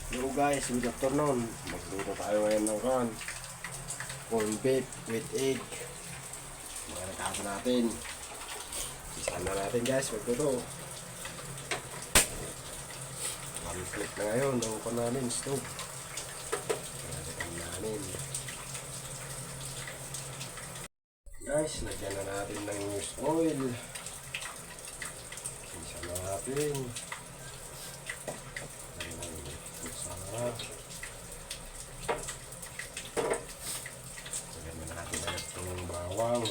Hello guys, good afternoon. Magluto tayo ngayon ng corn beef with egg. Mga nagkasa natin. Isahan na natin guys, magluto. Conflict na ngayon, nakuha namin stove. Nagkakain namin. Guys, lagyan na natin ng used oil. Isahan na natin. Lagyan na natin agad itong bawang.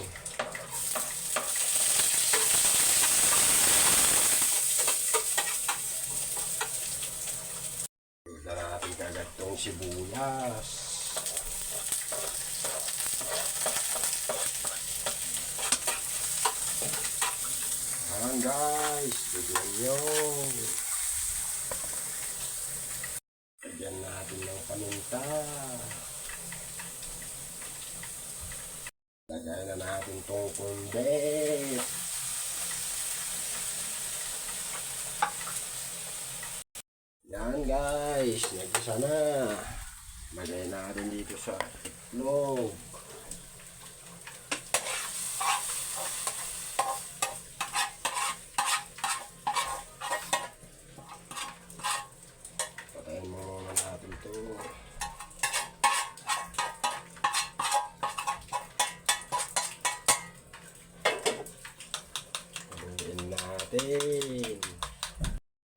Lagyan na natin agad itong sibuyas. Ayan guys, lagyan nyo. Lagyan natin ng paminta. Lagyan na natin itong corn beef. Yan guys, nagisa na. Lagyan natin dito sa itlog. Patayin muna natin ito.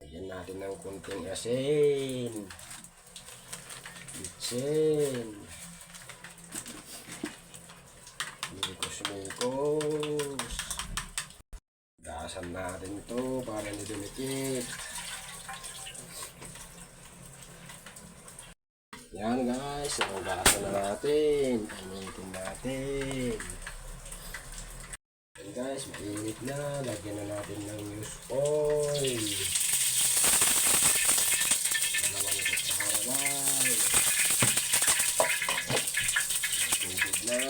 Lagyan natin ng kunting asin, bitsin, mikos-mikos. Gasan natin ito para hindi dumikit. Yan guys, ang gasan na natin, painitin natin. And guys, mainit na. Lagyan na natin ng used oil. Dalawang kutsara. Tubig na.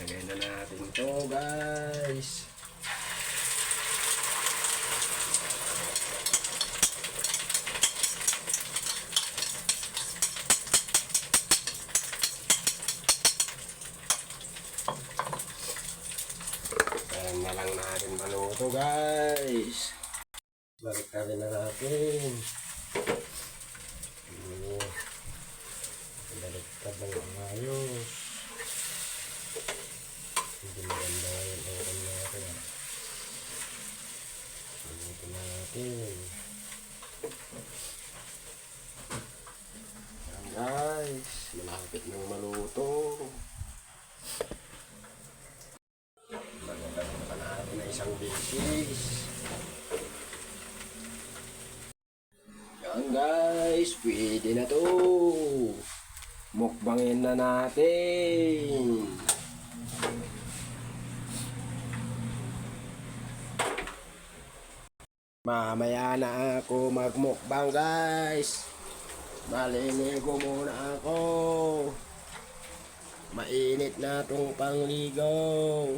Lagyan na natin ito guys. Ayan na lang natin maluto guys. Balik na natin. Baliktad ng ayos. Hindi maganda yung oven natin. Maluto natin. Ayan guys, malapit nang maluto. Isang bisis. Yan guys, pwede na to. Mukbangin na natin. Mamaya na ako magmukbang guys. Maliligo muna ako. Mainit na tong pangligaw.